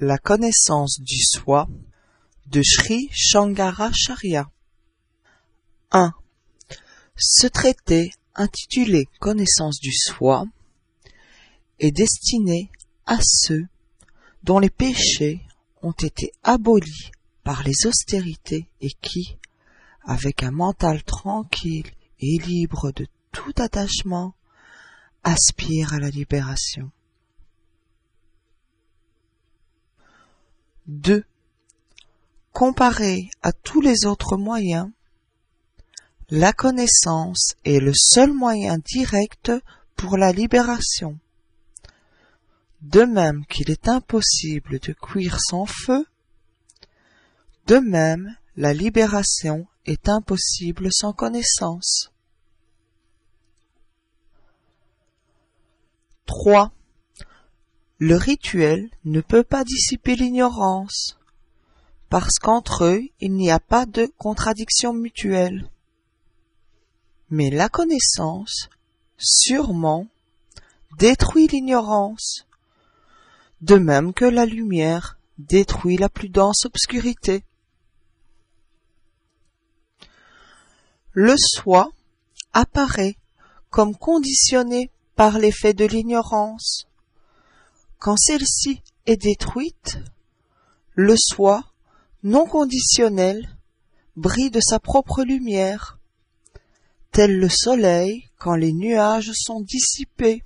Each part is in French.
La connaissance du soi de Sri Shankaracharya. 1. Ce traité, intitulé Connaissance du soi, est destiné à ceux dont les péchés ont été abolis par les austérités et qui, avec un mental tranquille et libre de tout attachement, aspirent à la libération. 2. Comparé à tous les autres moyens, la connaissance est le seul moyen direct pour la libération. De même qu'il est impossible de cuire sans feu, de même la libération est impossible sans connaissance. 3. Le rituel ne peut pas dissiper l'ignorance, parce qu'entre eux il n'y a pas de contradiction mutuelle. Mais la connaissance, sûrement, détruit l'ignorance, de même que la lumière détruit la plus dense obscurité. Le soi apparaît comme conditionné par l'effet de l'ignorance. Quand celle-ci est détruite, le soi, non conditionnel, brille de sa propre lumière, tel le soleil quand les nuages sont dissipés.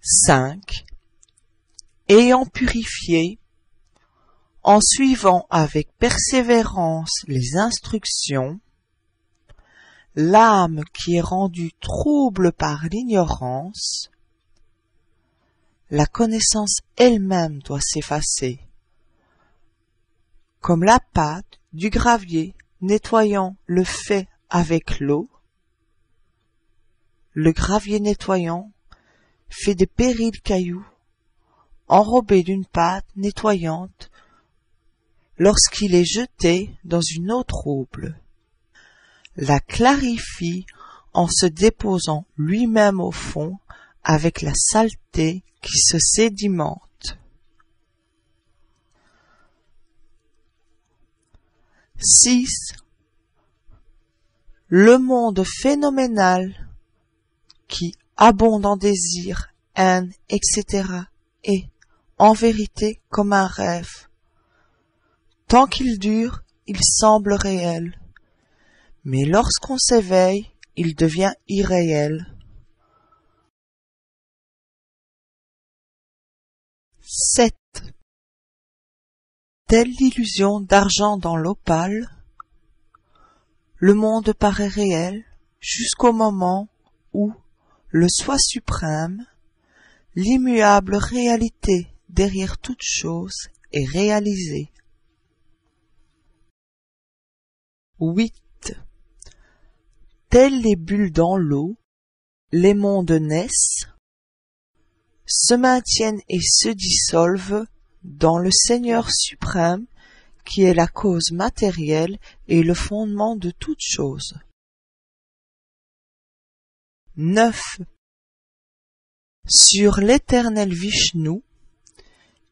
5. Ayant purifié, en suivant avec persévérance les instructions, l'âme qui est rendue trouble par l'ignorance, la connaissance elle-même doit s'effacer, comme la pâte du gravier nettoyant le fait avec l'eau. Le gravier nettoyant fait des périls cailloux, enrobés d'une pâte nettoyante, lorsqu'il est jeté dans une eau trouble. La clarifie en se déposant lui-même au fond avec la saleté qui se sédimente. 6. Le monde phénoménal qui abonde en désir, haine, etc. est, en vérité, comme un rêve. Tant qu'il dure, il semble réel. Mais lorsqu'on s'éveille, il devient irréel. 7. Telle l'illusion d'argent dans l'opale, le monde paraît réel jusqu'au moment où le soi suprême, l'immuable réalité derrière toute chose, est réalisé. 8. Telles les bulles dans l'eau, les mondes naissent, se maintiennent et se dissolvent dans le Seigneur suprême qui est la cause matérielle et le fondement de toute chose. 9. Sur l'éternel Vishnu,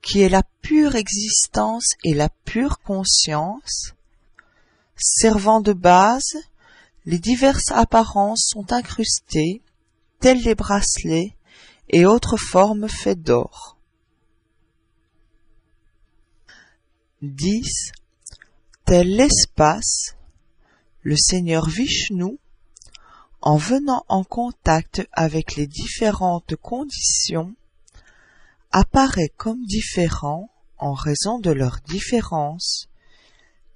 qui est la pure existence et la pure conscience, servant de base, les diverses apparences sont incrustées, tels les bracelets et autres formes faites d'or. 10. Tel l'espace, le Seigneur Vishnu, en venant en contact avec les différentes conditions, apparaît comme différent en raison de leur différence,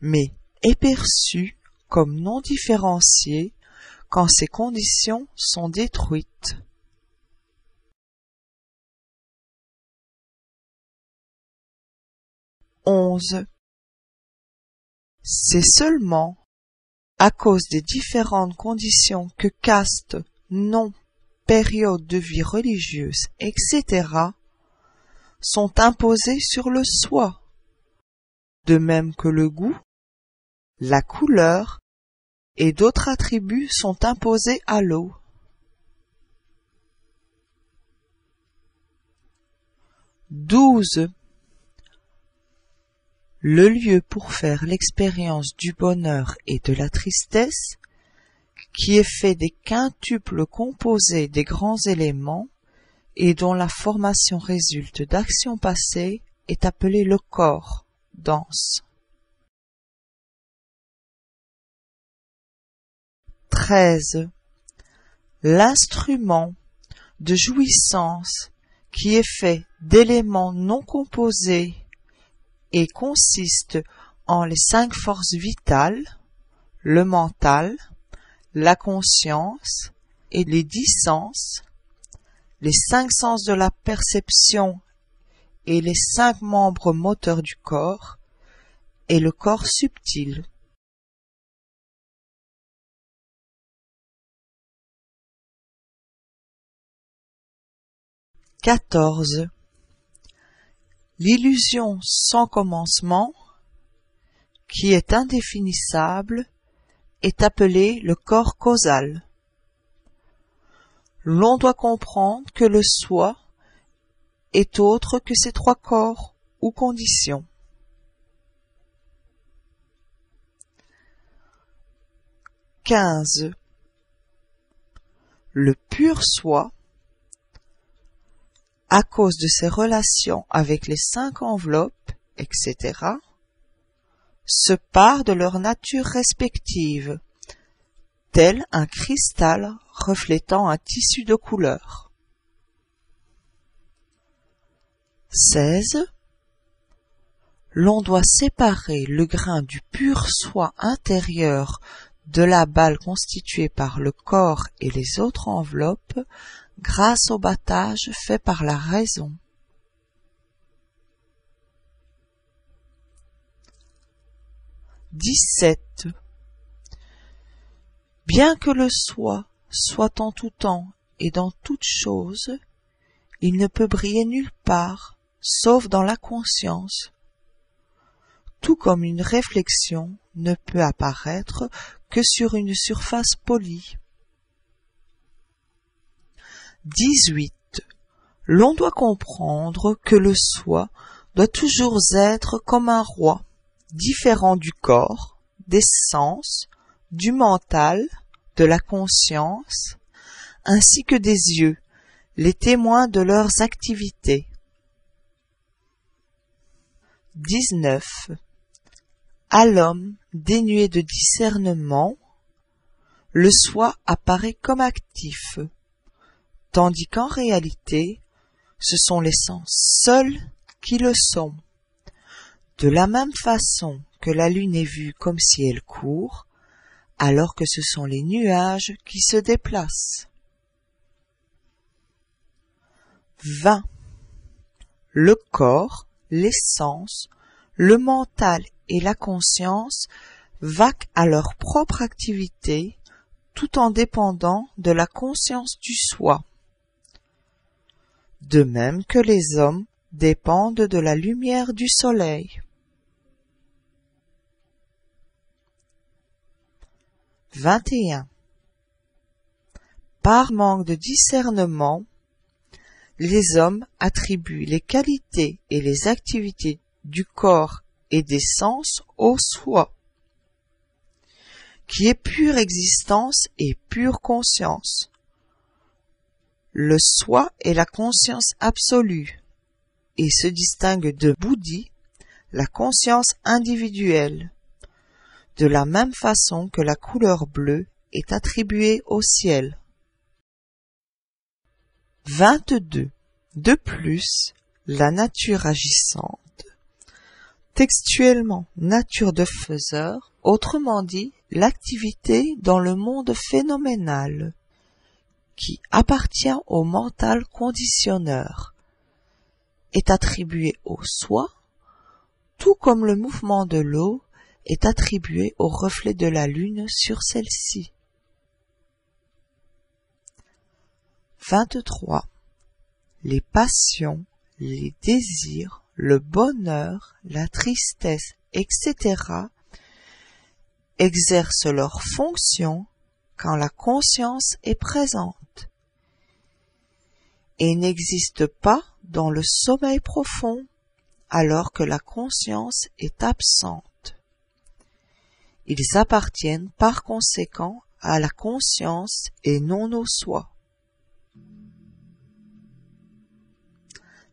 mais est perçu comme non différencié quand ces conditions sont détruites. 11. C'est seulement à cause des différentes conditions que caste, nom, période de vie religieuse, etc. sont imposées sur le soi, de même que le goût, la couleur et d'autres attributs sont imposés à l'eau. 12. Le lieu pour faire l'expérience du bonheur et de la tristesse, qui est fait des quintuples composés des grands éléments et dont la formation résulte d'actions passées, est appelé le corps, dense. 13. L'instrument de jouissance qui est fait d'éléments non composés et consiste en les 5 forces vitales, le mental, la conscience et les 10 sens, les 5 sens de la perception et les 5 membres moteurs du corps, et le corps subtil. 14. L'illusion sans commencement, qui est indéfinissable, est appelée le corps causal. L'on doit comprendre que le soi est autre que ces 3 corps ou conditions. 15. Le pur soi, à cause de ses relations avec les 5 enveloppes, etc., se part de leur nature respective, tel un cristal reflétant un tissu de couleur. 16. L'on doit séparer le grain du pur soi intérieur de la balle constituée par le corps et les autres enveloppes grâce au battage fait par la raison. 17. Bien que le soi soit en tout temps et dans toute chose, il ne peut briller nulle part, sauf dans la conscience, tout comme une réflexion ne peut apparaître que sur une surface polie. 18. L'on doit comprendre que le soi doit toujours être comme un roi, différent du corps, des sens, du mental, de la conscience, ainsi que des yeux, les témoins de leurs activités. 19. À l'homme dénué de discernement, le soi apparaît comme actif, tandis qu'en réalité, ce sont les sens seuls qui le sont. De la même façon que la lune est vue comme si elle court, alors que ce sont les nuages qui se déplacent. 20. Le corps, les sens, le mental et la conscience vaquent à leur propre activité tout en dépendant de la conscience du soi. De même que les hommes dépendent de la lumière du soleil. 21. Par manque de discernement, les hommes attribuent les qualités et les activités du corps et des sens au soi, qui est pure existence et pure conscience. Le soi est la conscience absolue et se distingue de Bouddhi, la conscience individuelle, de la même façon que la couleur bleue est attribuée au ciel. 22. De plus, la nature agissante, textuellement nature de faiseur, autrement dit l'activité dans le monde phénoménal, qui appartient au mental conditionneur, est attribuée au soi, tout comme le mouvement de l'eau est attribué au reflet de la lune sur celle-ci. 23. Les passions, les désirs, le bonheur, la tristesse, etc. exercent leur fonction quand la conscience est présente et n'existent pas dans le sommeil profond, alors que la conscience est absente. Ils appartiennent par conséquent à la conscience et non au soi.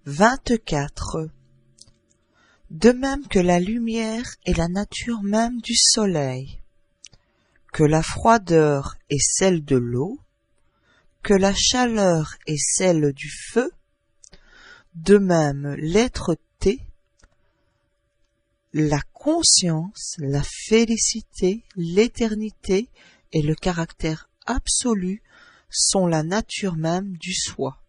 24. De même que la lumière est la nature même du soleil, que la froideur est celle de l'eau, que la chaleur est celle du feu, de même l'être-té, la conscience, la félicité, l'éternité et le caractère absolu sont la nature même du soi.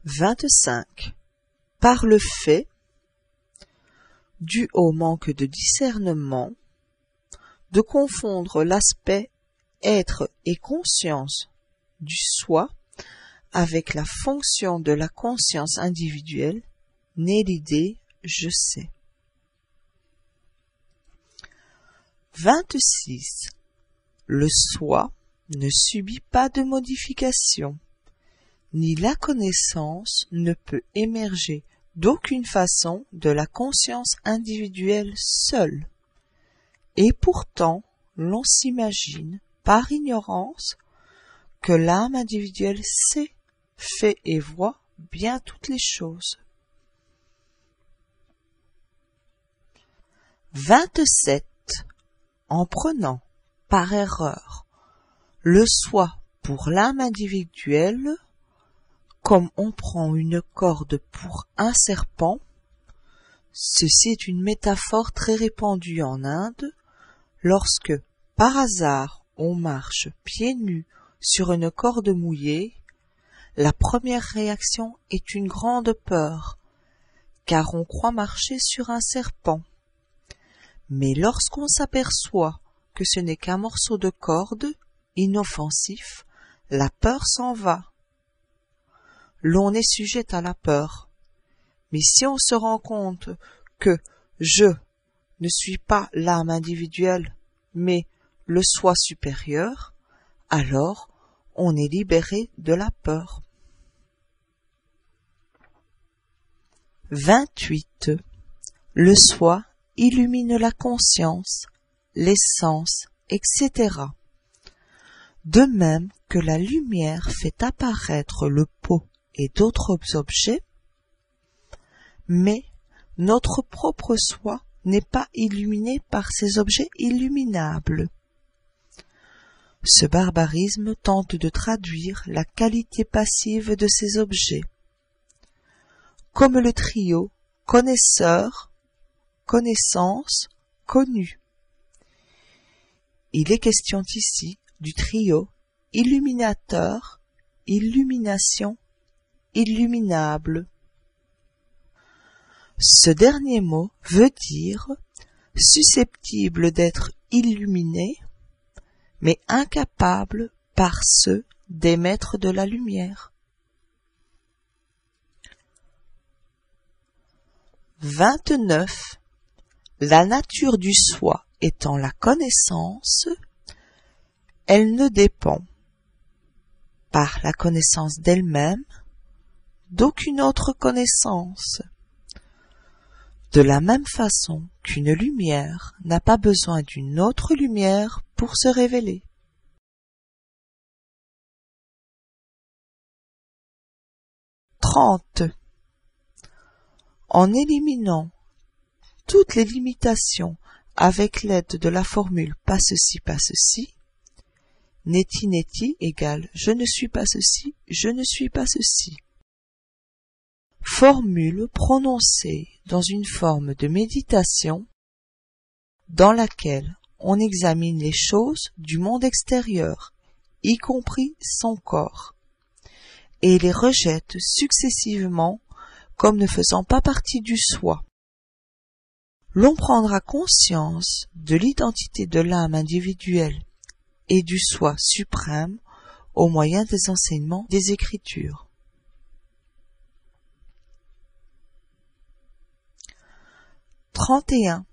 « 25. Par le fait, dû au manque de discernement, de confondre l'aspect être et conscience du soi avec la fonction de la conscience individuelle, naît l'idée « je sais ». 26. Le soi ne subit pas de modification, ni la connaissance ne peut émerger d'aucune façon de la conscience individuelle seule. Et pourtant, l'on s'imagine, par ignorance, que l'âme individuelle sait, fait et voit bien toutes les choses. 27. En prenant, par erreur, le soi pour l'âme individuelle, comme on prend une corde pour un serpent, ceci est une métaphore très répandue en Inde, lorsque, par hasard, on marche pieds nus sur une corde mouillée, la première réaction est une grande peur, car on croit marcher sur un serpent. Mais lorsqu'on s'aperçoit que ce n'est qu'un morceau de corde, inoffensif, la peur s'en va. L'on est sujet à la peur. Mais si on se rend compte que je ne suis pas l'âme individuelle, mais le soi supérieur, alors on est libéré de la peur. 28. Le soi illumine la conscience, l'essence, etc. De même que la lumière fait apparaître le pot et d'autres objets, mais notre propre soi n'est pas illuminé par ces objets illuminables. Ce barbarisme tente de traduire la qualité passive de ces objets. Comme le trio connaisseur, connaissance, connu. Il est question ici du trio illuminateur, illumination, illuminable. Ce dernier mot veut dire susceptible d'être illuminé, mais incapable par ceux d'émettre de la lumière. 29. La nature du soi étant la connaissance, elle ne dépend, par la connaissance d'elle-même, d'aucune autre connaissance. De la même façon qu'une lumière n'a pas besoin d'une autre lumière pour se révéler. 30. En éliminant toutes les limitations avec l'aide de la formule « pas ceci, pas ceci », neti neti égale « je ne suis pas ceci, je ne suis pas ceci ». Formule prononcée dans une forme de méditation dans laquelle on examine les choses du monde extérieur, y compris son corps, et les rejette successivement comme ne faisant pas partie du soi. L'on prendra conscience de l'identité de l'âme individuelle et du soi suprême au moyen des enseignements des Écritures. 31.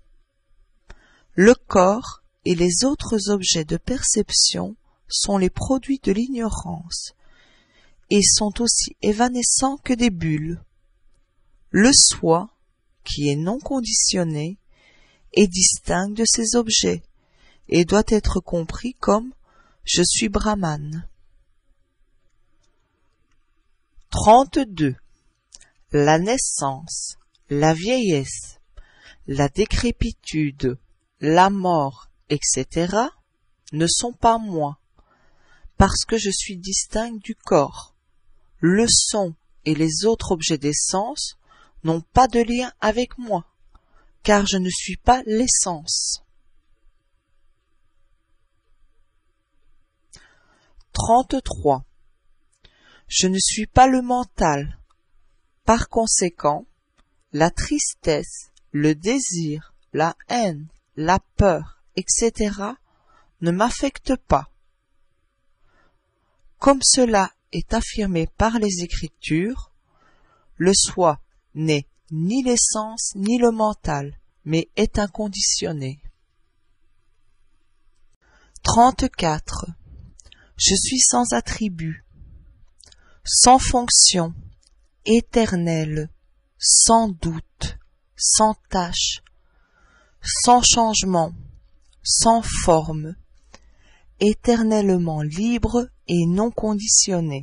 Le corps et les autres objets de perception sont les produits de l'ignorance et sont aussi évanescents que des bulles. Le soi, qui est non conditionné, est distinct de ces objets et doit être compris comme « je suis Brahman ». 32. La naissance, la vieillesse, la décrépitude, la mort, etc. ne sont pas moi, parce que je suis distinct du corps. Le son et les autres objets des sens n'ont pas de lien avec moi, car je ne suis pas l'essence. 33. Je ne suis pas le mental. Par conséquent, la tristesse, le désir, la haine, la peur, etc. ne m'affectent pas. Comme cela est affirmé par les Écritures, le soi n'est ni l'essence ni le mental, mais est inconditionné. 34. Je suis sans attribut, sans fonction, éternel, sans doute, sans tâche, sans changement, sans forme, éternellement libre et non conditionné.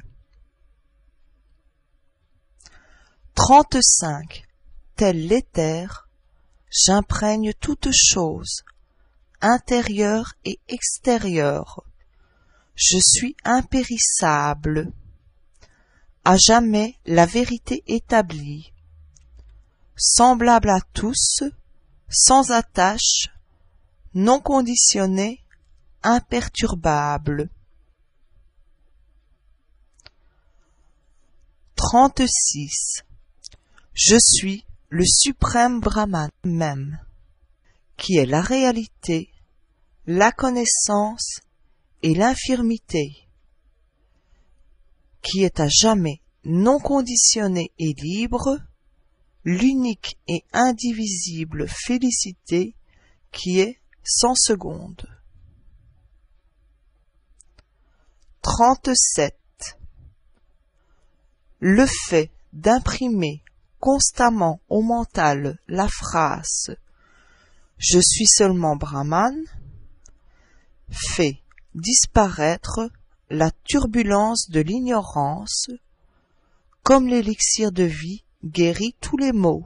35. Tel l'éther, j'imprègne toutes choses, intérieures et extérieures. Je suis impérissable, à jamais la vérité établie, semblable à tous, sans attache, non conditionné, imperturbable. 36. Je suis le suprême Brahman même, qui est la réalité, la connaissance et l'infirmité, qui est à jamais non conditionné et libre, l'unique et indivisible félicité qui est sans seconde. 37. Le fait d'imprimer constamment au mental la phrase « Je suis seulement Brahman » fait disparaître la turbulence de l'ignorance, comme l'élixir de vie guérit tous les maux.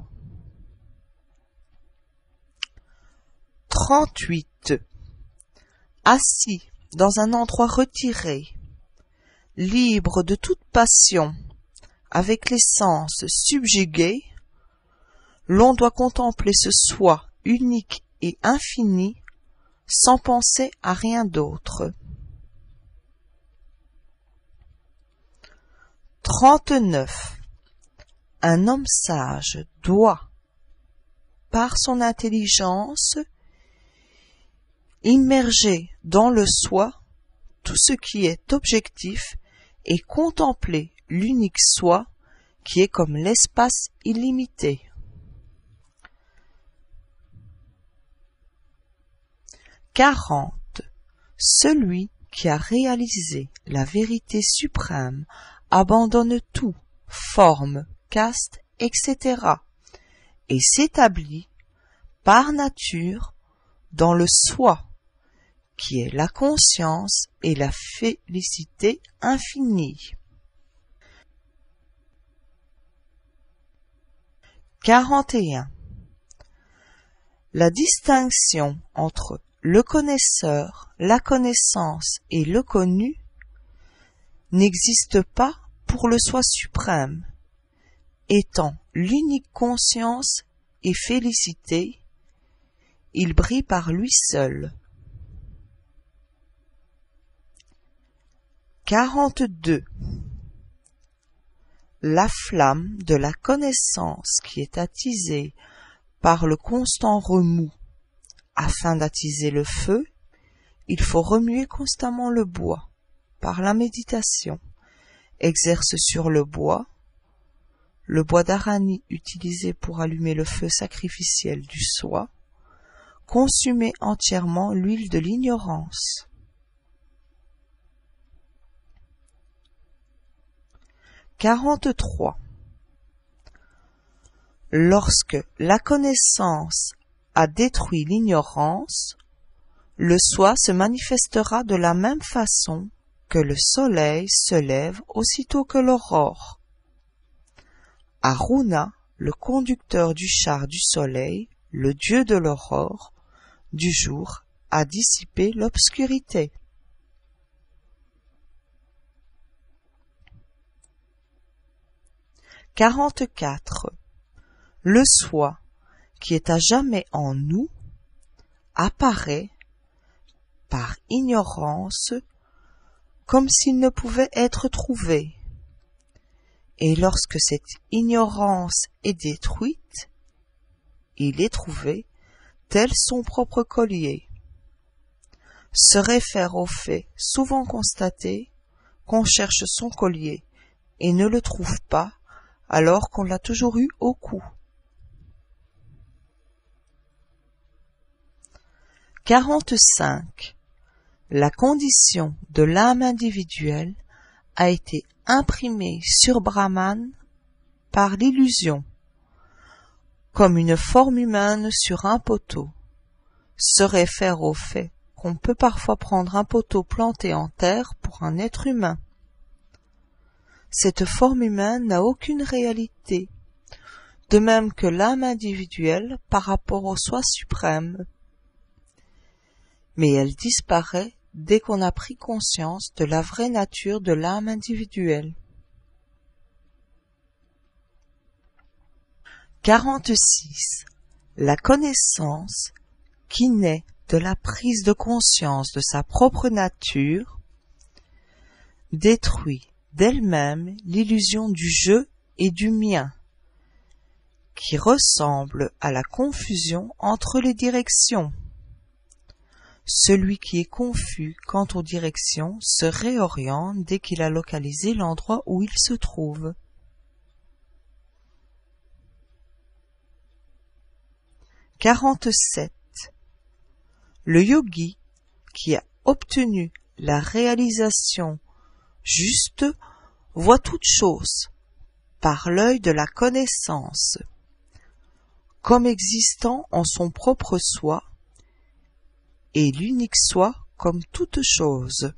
38. Assis dans un endroit retiré, libre de toute passion, avec les sens subjugués, l'on doit contempler ce soi unique et infini sans penser à rien d'autre. 39. Un homme sage doit, par son intelligence, immerger dans le soi tout ce qui est objectif et contempler l'unique soi qui est comme l'espace illimité. 40. Celui qui a réalisé la vérité suprême abandonne tout, forme, caste, etc. et s'établit par nature dans le soi, qui est la conscience et la félicité infinie. 41. La distinction entre le connaisseur, la connaissance et le connu n'existe pas pour le soi suprême, étant l'unique conscience et félicité, il brille par lui seul. 42. La flamme de la connaissance qui est attisée par le constant remous. Afin d'attiser le feu, il faut remuer constamment le bois. Par la méditation, exerce sur le bois d'arani utilisé pour allumer le feu sacrificiel du soi, consumer entièrement l'huile de l'ignorance. 43. Lorsque la connaissance a détruit l'ignorance, le soi se manifestera de la même façon que le soleil se lève aussitôt que l'aurore. Aruna, le conducteur du char du soleil, le dieu de l'aurore, du jour, a dissipé l'obscurité. « 44. Le soi, qui est à jamais en nous, apparaît, par ignorance, comme s'il ne pouvait être trouvé. Et lorsque cette ignorance est détruite, il est trouvé, tel son propre collier. Se réfère au fait souvent constaté qu'on cherche son collier et ne le trouve pas alors qu'on l'a toujours eu au cou. 45. La condition de l'âme individuelle a été imprimée sur Brahman par l'illusion, comme une forme humaine sur un poteau, se réfère au fait qu'on peut parfois prendre un poteau planté en terre pour un être humain. Cette forme humaine n'a aucune réalité, de même que l'âme individuelle par rapport au soi suprême. Mais elle disparaît dès qu'on a pris conscience de la vraie nature de l'âme individuelle. 46. La connaissance, qui naît de la prise de conscience de sa propre nature, détruit d'elle-même l'illusion du je et du mien, qui ressemble à la confusion entre les directions. Celui qui est confus quant aux directions se réoriente dès qu'il a localisé l'endroit où il se trouve. 47. Le yogi qui a obtenu la réalisation juste voit toute chose par l'œil de la connaissance, comme existant en son propre soi, et l'unique soi comme toute chose.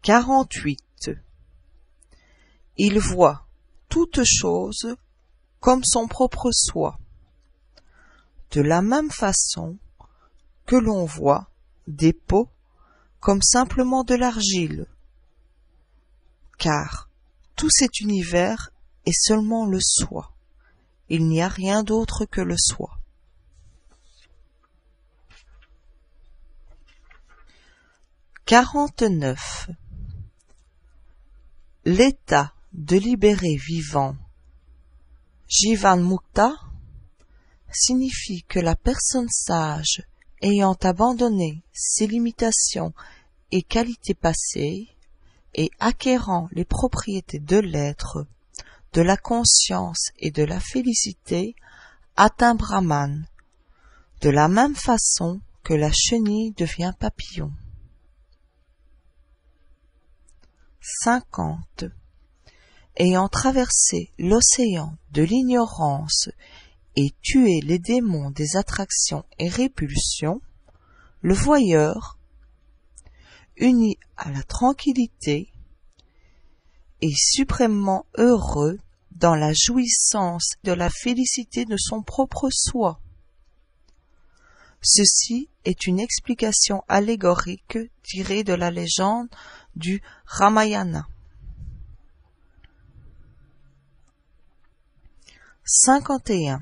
48. Il voit toute chose comme son propre soi, de la même façon que l'on voit des pots comme simplement de l'argile, car tout cet univers est seulement le soi. Il n'y a rien d'autre que le soi. 49. L'état de libéré vivant, Jivan Mukta, signifie que la personne sage, ayant abandonné ses limitations et qualités passées, et acquérant les propriétés de l'être, de la conscience et de la félicité, atteint Brahman, de la même façon que la chenille devient papillon. 50. Ayant traversé l'océan de l'ignorance et tué les démons des attractions et répulsions, le voyeur, uni à la tranquillité, est suprêmement heureux dans la jouissance de la félicité de son propre soi. Ceci est une explication allégorique tirée de la légende du Ramayana. 51.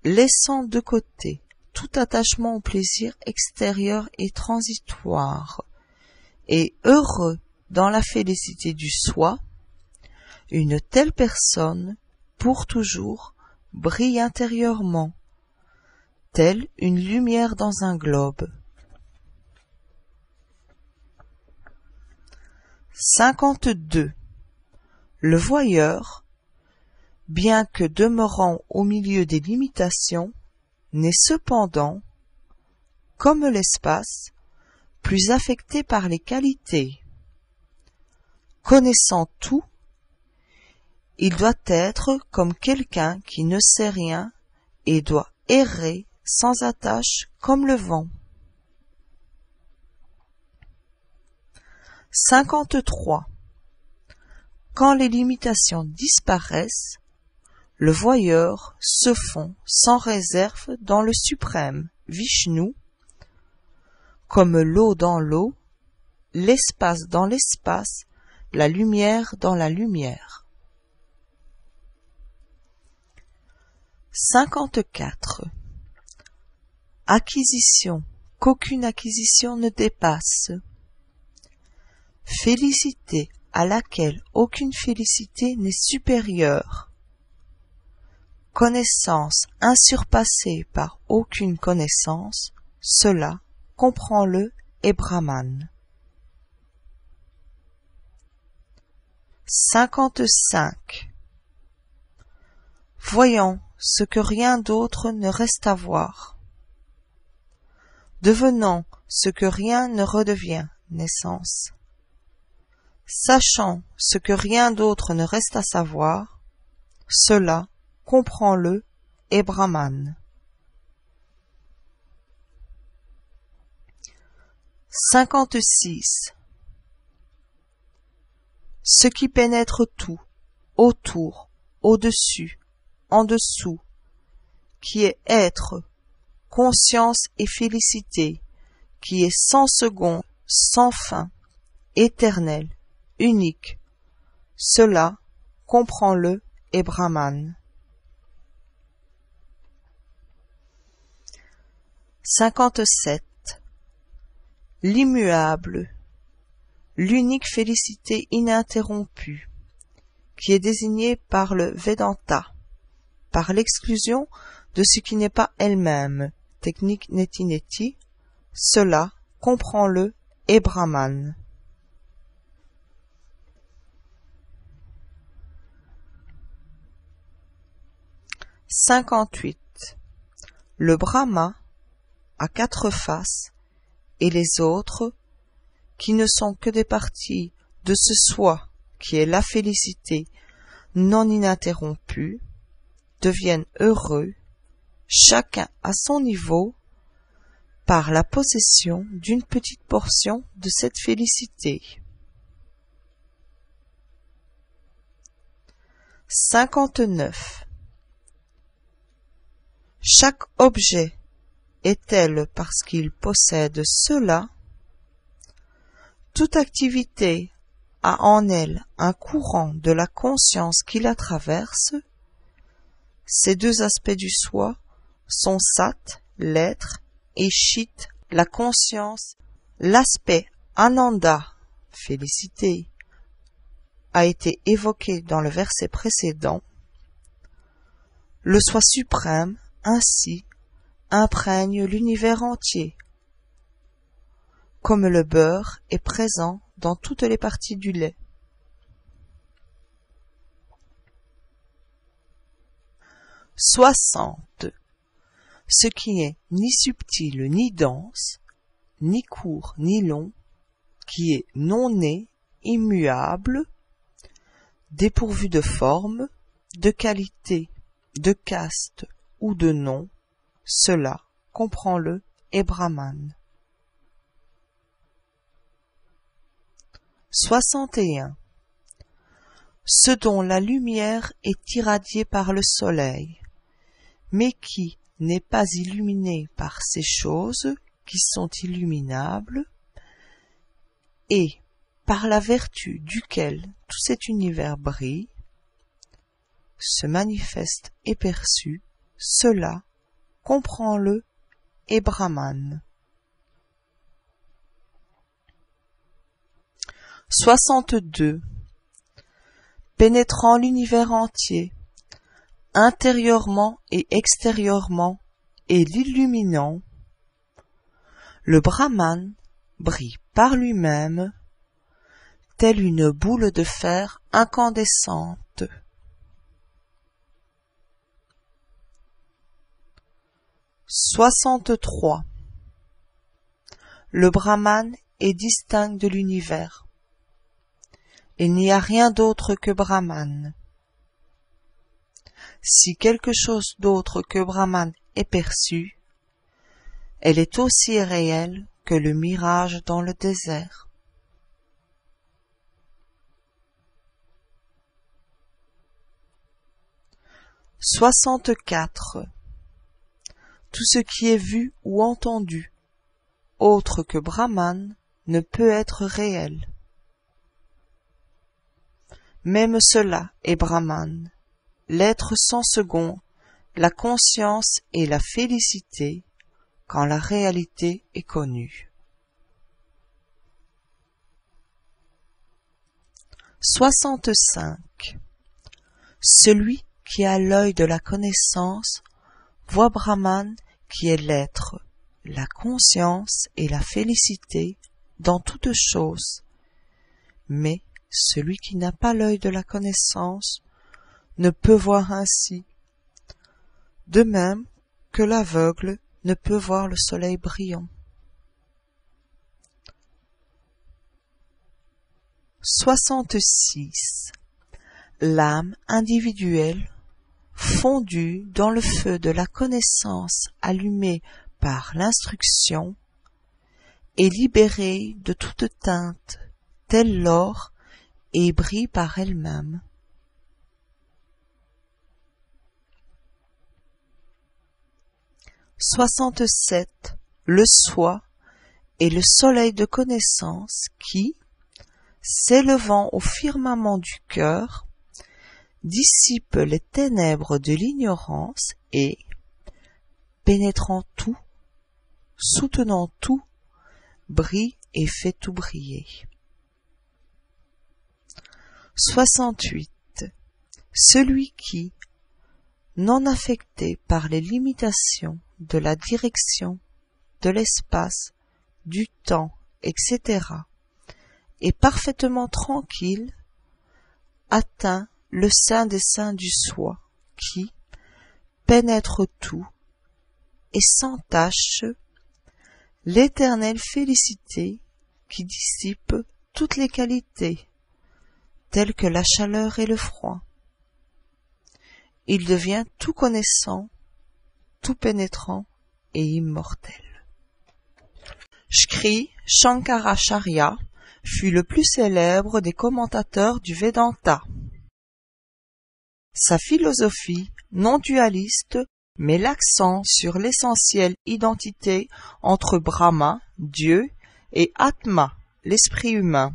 Laissant de côté tout attachement au plaisir extérieur et transitoire, et heureux dans la félicité du soi, une telle personne, pour toujours, brille intérieurement, telle une lumière dans un globe. 52. Le voyeur, bien que demeurant au milieu des limitations, n'est cependant, comme l'espace, plus affecté par les qualités. Connaissant tout, il doit être comme quelqu'un qui ne sait rien et doit errer sans attache comme le vent. 53. Quand les limitations disparaissent, le voyeur se fond sans réserve dans le suprême Vishnu, comme l'eau dans l'eau, l'espace dans l'espace, la lumière dans la lumière. 54. Acquisition qu'aucune acquisition ne dépasse. Félicité à laquelle aucune félicité n'est supérieure. Connaissance insurpassée par aucune connaissance, cela, comprends-le, est Brahman. 55. Voyant ce que rien d'autre ne reste à voir. Devenant ce que rien ne redevient, naissance. Sachant ce que rien d'autre ne reste à savoir, cela, comprends-le, est Brahman. 56. Ce qui pénètre tout, autour, au-dessus, en dessous, qui est être, conscience et félicité, qui est sans second, sans fin, éternel, unique, cela, comprends-le, est Brahman. 57. L'immuable, l'unique félicité ininterrompue, qui est désignée par le Vedanta, par l'exclusion de ce qui n'est pas elle-même, technique neti neti, cela, comprends-le, est Brahman. 58. Le Brahma a 4 faces, et les autres, qui ne sont que des parties de ce soi qui est la félicité non ininterrompue, deviennent heureux, chacun à son niveau, par la possession d'une petite portion de cette félicité. 59. Chaque objet est tel parce qu'il possède cela. Toute activité a en elle un courant de la conscience qui la traverse. Ces deux aspects du soi sont Sat, l'être, et Chit, la conscience. L'aspect Ananda, félicité, a été évoqué dans le verset précédent. Le soi suprême, ainsi, imprègne l'univers entier. Comme le beurre est présent dans toutes les parties du lait. 60. Ce qui est ni subtil ni dense, ni court ni long, qui est non né, immuable, dépourvu de forme, de qualité, de caste ou de nom, cela, comprends-le, est Brahman. 61. Ce dont la lumière est irradiée par le soleil, mais qui n'est pas illuminé par ces choses qui sont illuminables, et par la vertu duquel tout cet univers brille, se manifeste et perçu, cela, comprends-le, est Brahman. 62. Pénétrant l'univers entier, intérieurement et extérieurement, et l'illuminant, le Brahman brille par lui-même, telle une boule de fer incandescente. 63. le Brahman est distinct de l'univers. Il n'y a rien d'autre que Brahman. Si quelque chose d'autre que Brahman est perçu, elle est aussi réelle que le mirage dans le désert. « 64. Tout ce qui est vu ou entendu, autre que Brahman, ne peut être réel. Même cela est Brahman, l'être sans second, la conscience et la félicité, quand la réalité est connue. 65. Celui qui a l'œil de la connaissance voit Brahman qui est l'être, la conscience et la félicité dans toutes choses, mais celui qui n'a pas l'œil de la connaissance ne peut voir ainsi, de même que l'aveugle ne peut voir le soleil brillant. 66. L'âme individuelle, fondue dans le feu de la connaissance allumée par l'instruction, est libérée de toute teinte, tel l'or, et brille par elle-même. 67. Le soi est le soleil de connaissance qui, s'élevant au firmament du cœur, dissipe les ténèbres de l'ignorance et, pénétrant tout, soutenant tout, brille et fait tout briller. 68. Celui qui, non affecté par les limitations de la direction, de l'espace, du temps, etc., est parfaitement tranquille, atteint le sein des seins du soi qui pénètre tout et sans tache l'éternelle félicité qui dissipe toutes les qualités, telles que la chaleur et le froid. Il devient tout connaissant, tout pénétrant et immortel. Shri Shankaracharya fut le plus célèbre des commentateurs du Vedanta. Sa philosophie non dualiste met l'accent sur l'essentielle identité entre Brahma, Dieu, et Atma, l'esprit humain.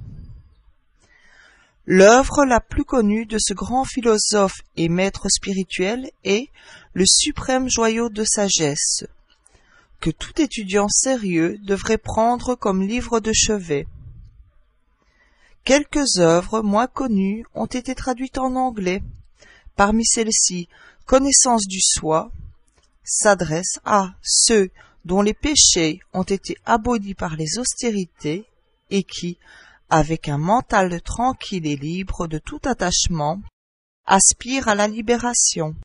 L'œuvre la plus connue de ce grand philosophe et maître spirituel est le suprême joyau de sagesse, que tout étudiant sérieux devrait prendre comme livre de chevet. Quelques œuvres moins connues ont été traduites en anglais. Parmi celles-ci, Connaissance du soi s'adresse à ceux dont les péchés ont été abolis par les austérités et qui, avec un mental tranquille et libre de tout attachement, aspirent à la libération.